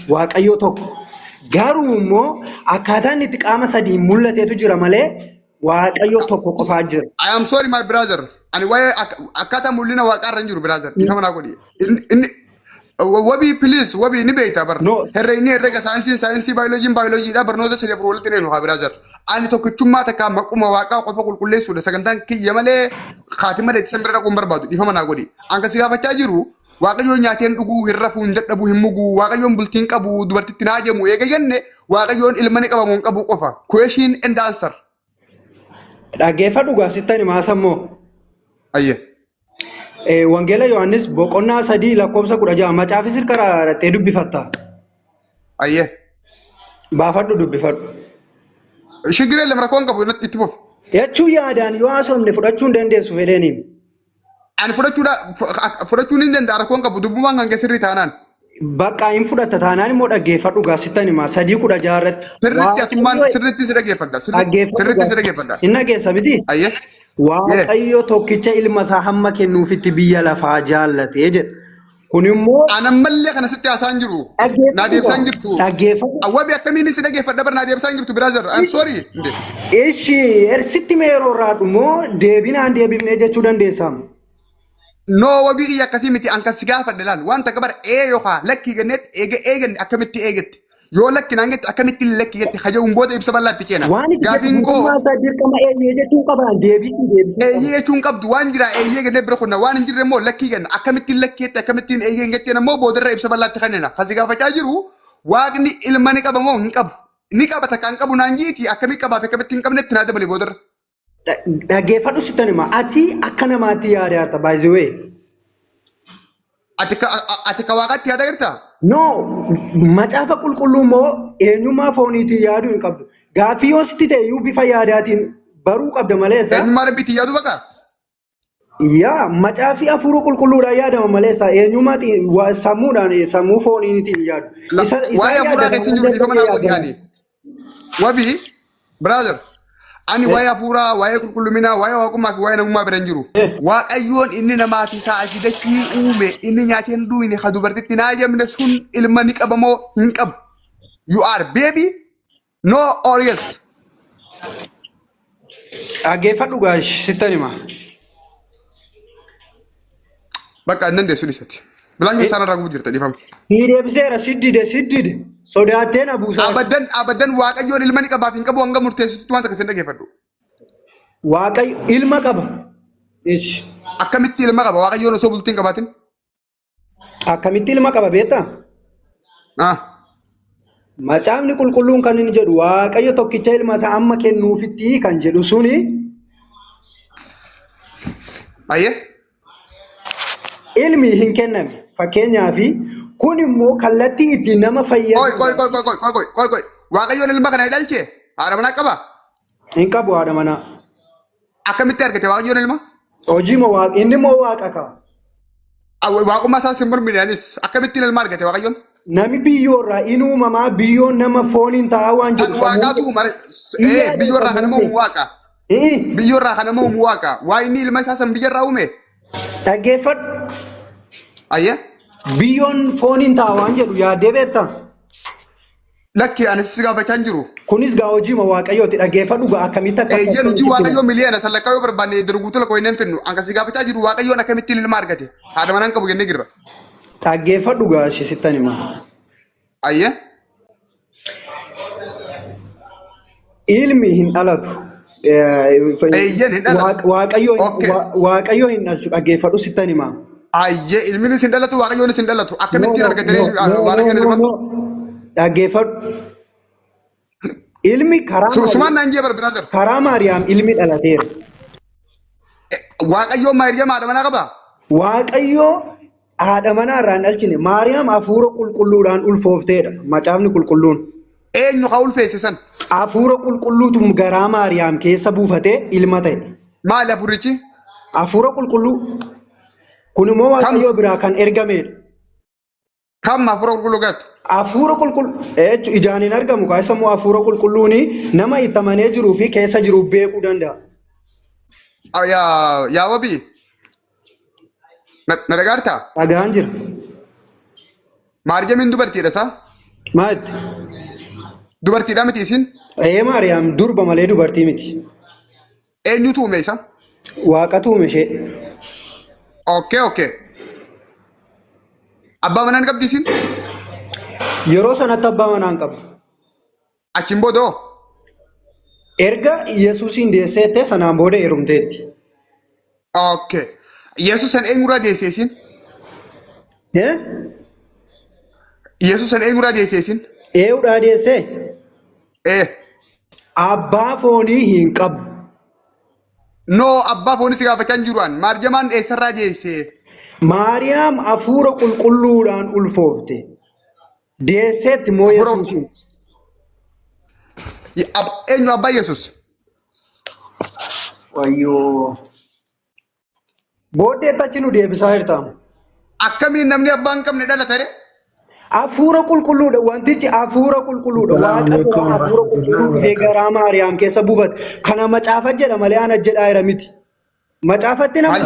waaqayyo tokko. Garuu immoo akkaataan itti qaama sadii mul'ateetu jira malee waaqayyo tokko qofaa jira. I am sorry my brother. Ani waa'ee akkaataa mul'ina waaqaarra hin jiru brother. Dhiifama naa godhi. Inni wabii please wabii ni beektaa bar. Herreegni herreega saayinsii baayoloojiidha barnoota sadii afur walitti neenu haa brother. Ani tokkichummaa takka maquma waaqaa qofa qulqulleessuudha sagantaan kiyya malee khaatima deetti bira dhaquun barbaadu dhiifama naa godhi. Anka si gaafachaa jiru waaqayyoon nyaateen dhuguu hin rafuu hin dadhabuu hin muguu waaqayyoon bultiin qabu dubartitti naa jemu eega jenne waaqayyoon ilma ni qabamu hin qabu qofa. Question and answer. Dhaggeeffadhu gaasittan maasammoo. Ayyee. Wangeela Yohaannis boqonnaa 3 lakkoofsa 16 macaafis irraa rattee dubbifatta. Ayyee. Baafadhu dubbifadhu. Shigiree lamra koon qabu itti fufi. Jechuun yaadaan yoo haasofne fudhachuu hin dandeessu fedheeniin. Ani fudhachuun hin danda'a rakkoon qabu dubbumaan kan keessirri taanaan. Bakka hin fudhatta taanaan immoo dhaggeeffadhu gaasittan himaa 3:16 irratti. Sirriitti atumaan sirriitti si dhaggeeffadha. Sirriitti si dhaggeeffadha. Hin dhageessa miti? Ayyee. Waaqayyo tokkicha ilma isaa hamma kennuufitti biyya lafaa jaallatee jedha. Kun immoo anammallee kana sitti haasaan jiru. Naa deebisaan jirtu. Dhaggeeffadhu. Awwaabii akkamiin si dhaggeeffadha bar naa deebisaan jirtu brother. I'm sorry. Ishi ersitti meeroo irraa dhumoo deebinaan deebifnee jechuu dandeessamu. No wabii kiyya akkasii miti an kasi gaafadhe laal wanta gabar yookaan lakkii gannetti eeganne akkamitti eegetti yoo lakki naan getti akkamitti lakki getti hajaa'uun booda ibsa bal'aatti keena. Gaafiin koo eeyyee jechuun qabdu waan jira eeyyee gannee bira kunna waan hin jirre immoo lakkii ganna akkamittiin lakki getti akkamittiin eeyyee hin getteen immoo boodarra ibsa bal'aatti kannena kasi gaafachaa jiru waaqni ilma ni qaba moo hin qabu ni qaba takka hin qabu naan jiiti akkamitti qabaaf akkamitti hin qabnetti naa dabale boodarra. Dhaggeeffadhu sittan hima ati akka namaatti yaada harta by the way. Ati ka waaqatti yaada jirta? No macaafa qulqulluu immoo eenyummaa fooniitiin yaaduu hin qabdu. Gaaffii yoo sitti ta'eyyuu bifa yaadaatiin baruu qabda maleessa. Eenyummaa rabbiitiin yaaduu baqa? Yaa macaafii hafuura qulqulluudhaan yaadama maleessa eenyummaatiin sammuudhaan sammuu fooniitiin yaadu. Waa'ee hafuuraa keessi jiru dhiifama naa godhi ani. Wabii brother. Ani waa'ee hafuuraa, waa'ee qulqulluminaa, waa'ee waaqummaa fi waa'ee namummaa bira hin jiru. Waaqayyoon inni namaa fi sa'a fi dachii uume inni nyaateen duwine ha dubartitti naa jemne sun ilma ni qaba moo hin qabu. You are baby no or yes. Dhaggeeffadhu gaash sittan hima. Bakka hin dandeessu dhisatti. Bilaashii isaan irraa gubuu jirta dhiifama. Deebiseera siddide sodaatteen abuusaa. Abadan waaqayyoon ilma ni qabaaf hin qabu hanga murteessitutti waan takka isin dhaggeeffadhu. Waaqayyo ilma qaba. Akkamitti ilma qaba waaqayyoon osoo bultiin qabaatin? Akkamitti ilma qaba beektaa? Macaafni qulqulluun kan inni jedhu waaqayyo tokkicha ilma isaa amma kennuufitti kan jedhu suni. Ayyee. Ilmi hin kenname fakkeenyaaf kun immoo kallattii ittiin nama fayyadu. Qoy. Waaqayyoon ilma kana dhalchee haadha manaa qaba? Hin qabu haadha manaa. Akkamitti argate waaqayyoon ilma? Hojii moo waaqa inni moo waaqa qaba? Waaqummaa isaa sin mormiidhaanis akkamittiin ilma argate waaqayyoon? Nami biyyoorraa inni uumamaa biyyoon nama fooniin taa'aa waan jedhu. Waaqaatu biyyoorraa kan nama uumu waaqa. Biyyoorraa kan nama uumu waaqa. Waa inni ilma isaa san biyyarraa uume? Dhaggeeffadhu. Ayyee. Biyyoon fooniin taa'aa waan jedhu yaaddee beektaa? Lakki anis si gaafachaa hin jiru. Kunis gaa hojii ma waaqayyooti dhaggeeffadhu gaa akkamitti akka. Eeyyeen hojii waaqayyoo miliyoona sallakkaa yoo barbaanne darguutu lakkoo hin finnu anka si gaafachaa jiru waaqayyoon akkamitti ilma argate haadha manaan qabu jennee jirra. Dhaggeeffadhu gaa sittan hima. Ayyee. Ilmi hin dhalatu. Eeyyeen hin dhalatu. Waaqayyoo hin dhalchu dhaggeeffadhu sittan hima. Ayyee ilminis hin dhalatu waaqayyoonis hin dhalatu akkamittiin argatanii waaqayyoon ilma. Dhaggeeffadhu. Ilmi karaa Sumaan naan jee barbaadan. Karaa Maariyaam ilmi dhalateera. Waaqayyoon Maariyaam haadha manaa qabaa? Waaqayyoo haadha manaa irraa hin dhalchine. Maariyaam hafuura qulqulluudhaan ulfoofteedha. Macaafni qulqulluun. Eenyu haa ulfeessisan? Hafuura qulqulluutu garaa Maariyaam keessa buufatee ilma ta'e. Maali hafuurichi? Hafuura qulqulluu. Kun immoo waaqayyoo biraa kan ergameedha. Kam hafuura qulqulluu gaatu? Hafuura qulqulluu ijaan hin argamu kaasa immoo hafuura qulqulluun nama itti amanee jiruu fi keessa jiru beekuu danda'a. Yaa wabii na dhagaartaa? Dhagaan jira. Maariyaamiin dubartiidha isaa? Maat. Dubartiidhaa miti isin? Maariyaam durba malee dubartii miti. Eenyutu uume isa? Waaqatu uume ishee. Okay. Abbaa manaa ni qabdi isin? Yeroo sanatti abbaa manaa hin qabu. Achiin boodoo? Erga Yesuusiin deesseette sanaan booda heerumteetti. Okay. Yesuus san eenyurraa deesse isin? Yesuus san eenyurraa deesse isin? Eeyyuudhaa deessee? Abbaa foonii hin qabu. No, abbaa foonii si gaafachaa hin jiru. Maarjamaan eessarraa deesse? Maariyaam hafuura qulqulluudhaan ulfoofte. Deesseetti moo Yesuusiin? Eenyu abbaa Yesuus? Wayyoo. Booddeetti achi nu deebisaa jirta. Akkamiin namni abbaa hin qabne dhalate? Hafuura qulqulluudha. Wantichi hafuura qulqulluudha. Waaqa hafuura qulqulluu garaa Maariyaam keessa buufate. Kana macaafa jedha malee ana jedhaa jira miti. Macaafatti nama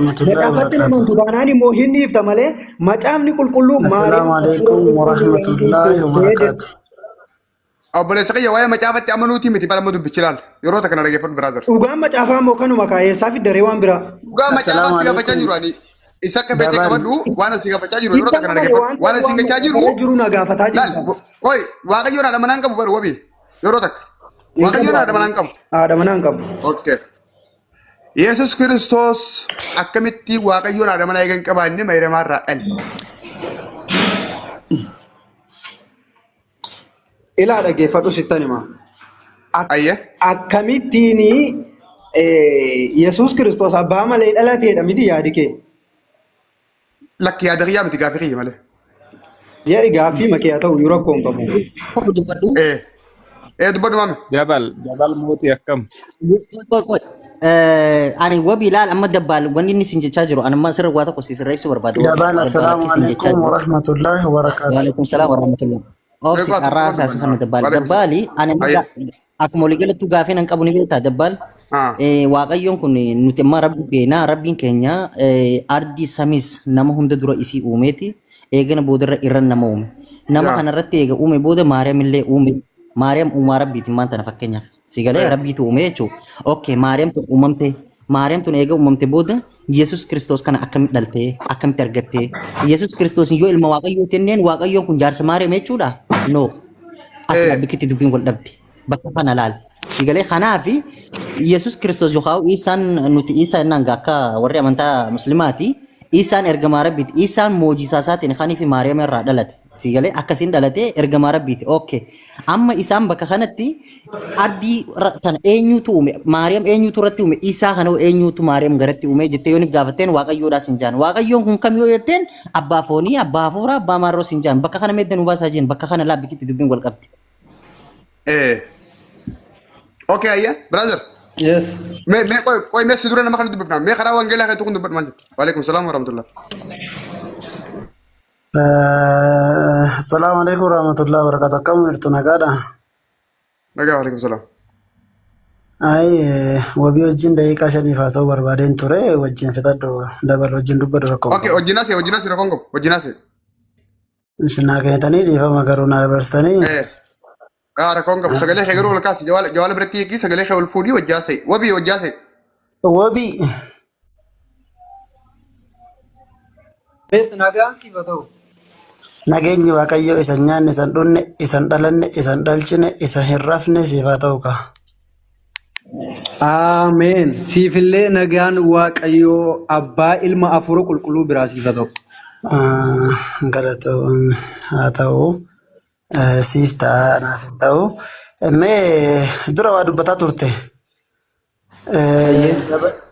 macaafatti nama tubaanaan immoo hin dhiifta malee macaafni qulqulluu Assalamu alaikum warahmatullahi wabarakatuh. Obboleessa kiyya waa'ee macaafatti amanuutii miti bara amma dubbichi ilaala. Yeroo takka na dhaggeeffadhu biraazar. Dhugaan macaafaa immoo kanuma kaa'eessaa fi daree waan biraa. Dhugaan macaafaa si gaafachaa jiru ani. Isa akka beekee qabadhu waan si gaafachaa jiru yeroo takka na dhaggeeffadhu. Waan si gachaa jiru na gaafataa jiru. Oi waaqayyoon haadha manaa hin qabu baru wabii yeroo takka. Waaqayyoon haadha manaa hin qabu. Haadha manaa hin qabu. Okay. Yesus Kiristoos akkamitti waaqayyoon haadha manaa eegan qabaanne Maariyaamaarraa dhale. Ilaa dhaggeeffadhu sittan hima. Ayye. Akkamittiin Yesuus Kiristoos abbaa malee dhalateedha miti yaadi kee. Lakki yaada kiyyaa miti gaaffii kiyya malee. Yaadi gaaffii makee haa ta'u yoo rakkoo hin qabu. Dubbadhu maame. Jabal mootii akkam. Ani wabii laal amma dabbal wanni inni sin jechaa jiru anamma sirra waa tokko sirreessuu barbaadu. Jabal assalamu alaikum warahmatullahi wabarakatuh. Waalaikum salaam warahmatullahi. Obsi karraa saasi kan dabbal. Dabbali ani akkuma walii galatti gaaffii nan qabu ni beektaa dabbal. Waaqayyoon kun nuti amma rabbi beena rabbiin keenya ardi samis nama hunda dura isii uumeeti eegana boodarra irran nama uume. Nama kanarratti eega uume booda Maariyaam illee uume. Maariyaam uumaa rabbiitiin maanta na fakkeenyaaf. Sigalee rabbiitu uume jechuudha. Okay, Maariyaam tun uumamte. Maariyaam tun eega uumamte booda Yesuus Kiristoos kana akkamitti dhaltee akkamitti argattee Yesuus Kiristoos yoo ilma Waaqayyoo tenneen Waaqayyoon kun jaarsa Maariyaam jechuudha. No. Asuma bikkitti dubbiin wal dhabde. Bakka kana laal. Sigalee kanaafi Yesuus Kiristoos yookaan isaan nuti isaan nanga akka warri amantaa musliimaati. Isaan ergamaa rabbiiti. Isaan moojisaa isaatiin kanii fi Maariyaam irraa dhalate. Sigalee akkasiin dhalatee ergamaa rabbiiti. Okay. Amma isaan bakka kanatti ardii tan eenyutu uume? Maariyaam eenyutu irratti uume? Isaa kana eenyutu Maariyaam garatti uume jettee yooniif gaafatteen Waaqayyoodhaas hin jaan. Waaqayyoon kun kam yoo jetteen abbaa foonii, abbaa hafuuraa, abbaa maarroos hin jaan. Bakka kana meeddan hubaasaa jiran bakka kana laabbikitti dubbiin wal qabdi. Okay, ayya, brother. Yes. Qoy mee si dura nama kana dubbifna. Mee karaa wangeelaa kan tukun dubbatu maal jettu? Waalaikum salaam warahmatullah. Assalamu alaikum warahmatullahi wabarakatuh. Akkam jirtu nagaadha? Nagaa waalaikum salaam. Wabii wajjin daqiiqaa shaniif haasa'uu barbaadeen ture wajjin fixadhu dabal wajjin dubbadhu rakkoo. Okay, wajjinaase rakkoon qabu. Wajjinaase. Isinaa kennitanii dhiifama garuu na dabarsitanii. Rakkoon qabu sagalee kee garuu ol kaasi jawaala biratti eegi sagalee kee ol fuudhii wajjaase. Wabii wajjaase. Wabii. Nagaan siif haa ta'u. Nageenyi Waaqayyoo isa nyaanne, isa dhunne, isa dhalanne, isa dhalchine, isa hin rafne siif haa ta'u kaa. Ameen. Siifillee nagaan Waaqayyoo abbaa ilma hafuura qulqulluu biraa siif haa ta'u. Galatoon haa ta'u. Siif ta'a naaf hin ta'u. Mee dura waa dubbataa turte.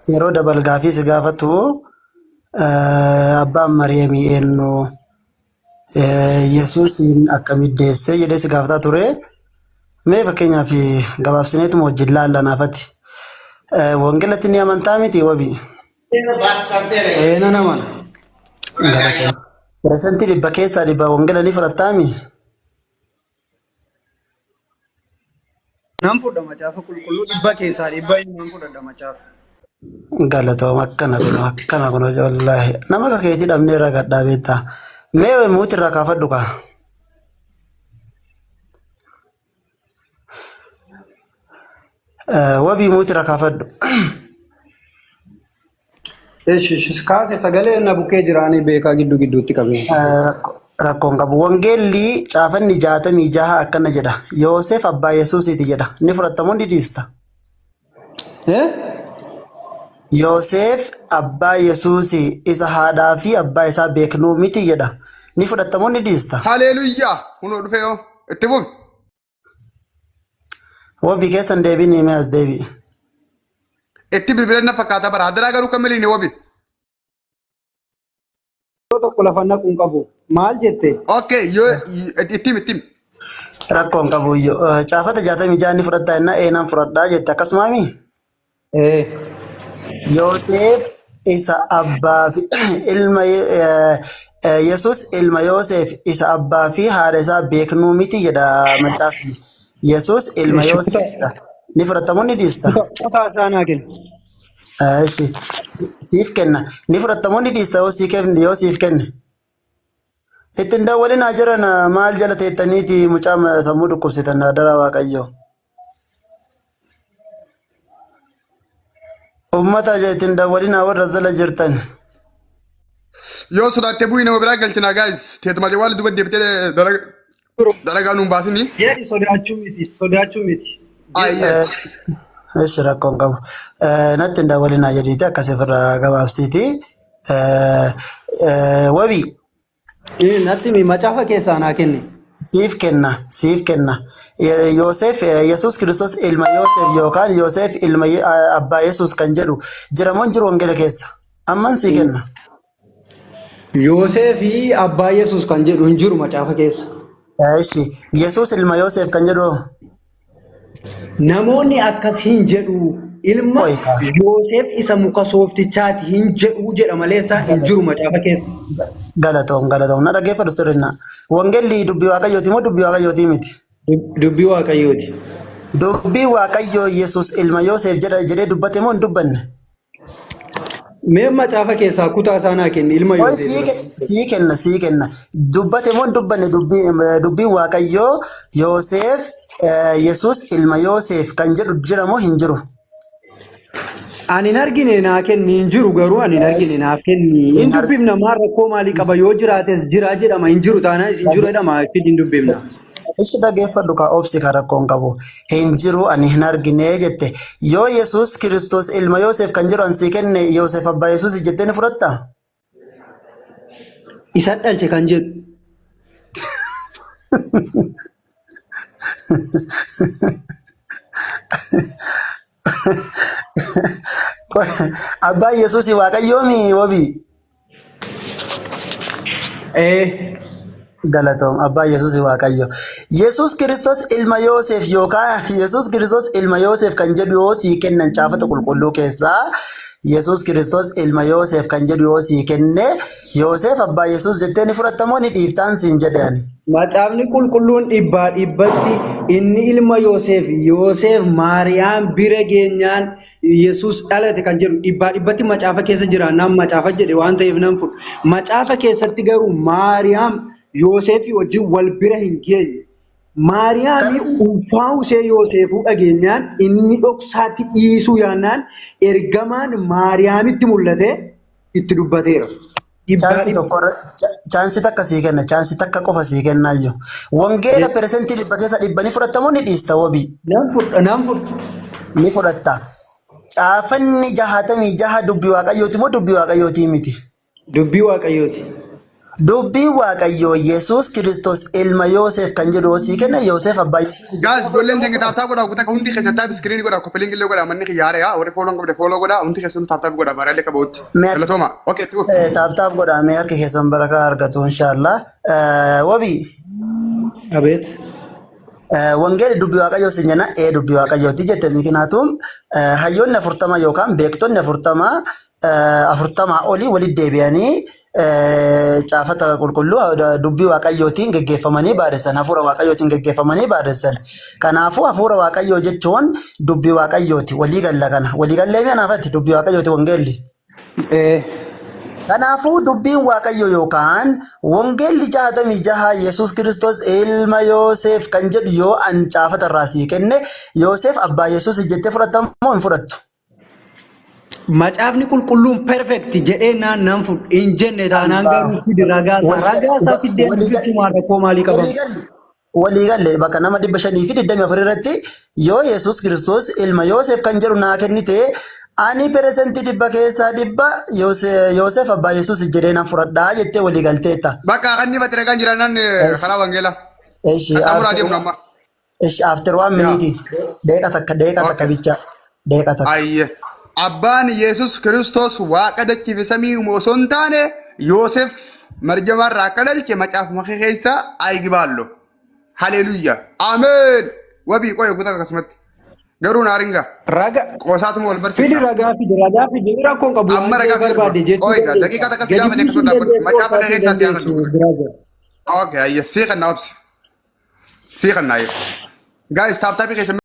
Yeroo dabal gaafii si gaafatu abbaan Maariyaamii eenyu Yesuusiin akkamitti deesse jedhee si gaafataa ture. Mee fakkeenyaaf gabaabsineetuma wajjin laalla naafatti. Wangeelatti ni amantaa miti wabii. Nan amana. Galatoon. Pireesentii dhibba keessaa dhibba wangeela ni fudhattaami. Nan fudha macaafa qulqulluu dhibba keessaa dhibba nan fudha macaafa. Galatoom akkana kun wallaahi nama kakeetii dhabnee irraa gadhaa beektaa. Mee muuti irraa kaafadhu kaa. wabii muuti rakaafadhu. Kaase sagalee na bukkee jiraanii beekaa gidduutti qabee. Rakkoon qabu. Wangeelli caafanni 66 akkana jedha. Yoosef abbaa Yesuusiiti jedha. Ni fudhatamoo ni dhiista? Yoosef abbaa Yesuusi isa haadhaa fi abbaa isaa beeknuu miti jedha. Ni fudhatamoo ni dhiista? Haleluuyaa! Kunoo dhufee yoo itti buufi. Wabii keessan deebiin himee as deebi'i. Itti bilbilanna fakkaata bara. Hadaraa garuu kan miliini wabii. Tokko lafa naquun qabu. Maal jette? Okay, yoo ittim. Rakkoon qabu caafata 66 ni fudhadhaa innaa eenaan fudhadhaa jette akkasumaami? Yoosef isa abbaa fi ilma Yesus ilma Yoosef isa abbaa fi haadha isaa beeknuu miti jedha macaafni. Yesus ilma Yoosef ni fudhatamoo ni dhiista? Siif kenna. Ni fudhatamoo ni dhiista yoo siif kenne? Ittiin daawwalinaa jiran maal jala teettaniiti mucaa sammuu dhukkubsitan daraa Waaqayyoo. Ummata ittiin daawwalinaa warra jala jirtan. Yoo sodaattee bu'ii nama biraa galchinaa gaayis teetuma waan duba deebitee dalagaa nuun baasini. Yaadi sodaachuu miti. Eeshi rakkoon qabu. Natti hin daawwalinaa jedhiiti akkasii irraa gabaabsiiti. Wabii. Natti macaafa keessaa naa kenni. Siif kenna. Yoosef Yesus Kiristoos ilma Yoosef yookaan Yoosef ilma abbaa Yesus kan jedhu jiramoon jiru wangeela keessa. Amman sii kenna. Yoosef abbaa Yesus kan jedhu hin jiru macaafa keessa. Eeshi Yesus ilma Yoosef kan jedhu. Namoonni akkasiin jedhu ilma Yoosef isa muka sooftichaati hin jedhu jedha maleessa hin jiru macaafa keessa. Galatoom na dhageeffadhu sirrinaa. Wangeelli dubbii Waaqayyooti moo dubbii Waaqayyooti miti? Dubbii Waaqayyooti. Dubbii Waaqayyoo Yesus ilma Yoosef jedhee dubbate moo hin dubbanne? Mee macaafa keessaa kutaa isaa naa kenni ilma Yoosef. Sii kenna. Dubbate moo hin dubbanne dubbiin Waaqayyoo Yoosef Yesus ilma Yoosef kan jedhu jira moo hin jiru? Ani hin argine naa kenni hin jiru garuu ani hin argine naaf kenni. Hin dubbifna maal rakkoo maalii qaba yoo jiraates jira jedhama hin jiru taanaan hin jiru jedhama itti hin dubbifna. Ishi dhageeffadhu ka obsi ka rakkoon qabu. Hin jiru ani hin argine jette. Yoo Yesus Kiristoos ilma Yoosef kan jedhu ansii kenne Yoosef abbaa Yesuus jettee ni fudhatta? Isa dhalche kan jedhu. Abbaa Yesuus Waaqayyoomi wabii. Galatoom abbaa Yesuus Waaqayyo. Yesus Kiristoos ilma Yoosef yookaan Yesus Kiristoos ilma Yoosef kan jedhu yoo sii kennan caafata qulqulluu keessaa Yesus Kiristoos ilma Yoosef kan jedhu yoo sii kenne Yoosef abbaa Yesuus jettee ni fudhatamoo ni dhiiftaan siin jedhani. Macaafni qulqulluun dhibbatti inni ilma Yoosef Maariyaam bira geenyaan Yesus dhalate kan jedhu dhibbatti macaafa keessa jira nam macaafa jedhe waan ta'eef nan fudhu. Macaafa keessatti garuu Maariyaam Yoosefii wajjin wal bira hin geenye. Maariyaamii ulfaa usee Yoosefuu dhageenyaan inni dhoksaatti dhiisuu yaannaan ergamaan Maariyaamitti mul'ate itti dubbateera. Chaansi takka sii kenna, chaansi takka qofa sii kennaayyuu. Wangeela persentii dhibbateessa dhibbanii fudhatamoo ni dhiista wabii? Nan fudhu. Ni fudhatta. Caafanni 66 dubbii Waaqayyooti moo dubbii Waaqayyooti miti? Dubbii Waaqayyooti. Dubbii Waaqayyoo Yesus Kiristoos ilma Yoosef kan jedhu sii kenna Yoosef abbaa Yesuus. Gaas ijoolleen dingi taattaa godhaa kutaa hundi keessatti biskiriinii godhaa koppiliin illee godhaa manni xiyyaare haa warri fooloon qabde fooloo godhaa hundi keessatti taattaa godhaa bareelee qabuutti. Galatooma. Okay. Taattaa godhaa mee harka keessan barakaa argatu inshallah. Wabii. Abeet. Wangeelli dubbii Waaqayyoo siin jenna dubbii Waaqayyooti jette mikinaatum hayyoonni 40 yookaan beektonni 40 olii walitti deebi'anii caafata qulqulluu dubbii Waaqayyootiin geggeeffamanii baadessan hafuura Waaqayyootiin geggeeffamanii baadessan. Kanaafuu hafuura Waaqayyoo jechuun dubbii Waaqayyooti walii galla kana walii gallee mi'anaafatti dubbii Waaqayyooti wangeelli. Kanaafuu dubbiin Waaqayyo yookaan wangeelli 66 Yesuus Kiristoos ilma Yoosef kan jedhu yoo ancaafata irraa sii kenne Yoosef abbaa Yesuus jettee fudhatamoo hin fudhattu? Macaafni qulqulluun perfect jedhee nan fudhu hin jenne taanaan garuu fidi ragaa fiddeen dubbisumaan rakkoo maalii qaban? Waliigalle bakka nama 524 irratti yoo Yesuus Kiristoos ilma Yoosef kan jedhu naa kennite ani persentii 100 keessaa 100 Yoosef abbaa Yesuus jedhee nan fudhadhaa jettee waliigalteetta. Bakka kan inni batire kan jiraannan karaa wangeela. After 1 minute deeqa takka bicha deeqa takka. Ayye. Abbaan Yesuus Kiristoos waaqa dachiif samii osoo hin taane Yoosef marjamarraa akka dhalche macaafuma keessa aygibaallo. Haleluuyaa. Ameen. Wabii qoye guutaa akkasumatti. Garuu naaringa. Raga. Qoosaatuma wal barsiisa. Fidi ragaa fidi rakkoon qabu. Amma ragaa barbaade jechuudha. Ooyga daqiiqaa takka siyaama deekasuu dhaabbatu. Macaafa keessa siyaama dhaabbatu. Okay, ayye. Sii kan na obsi. Sii kan na ayye. Guys, taap taapii keessa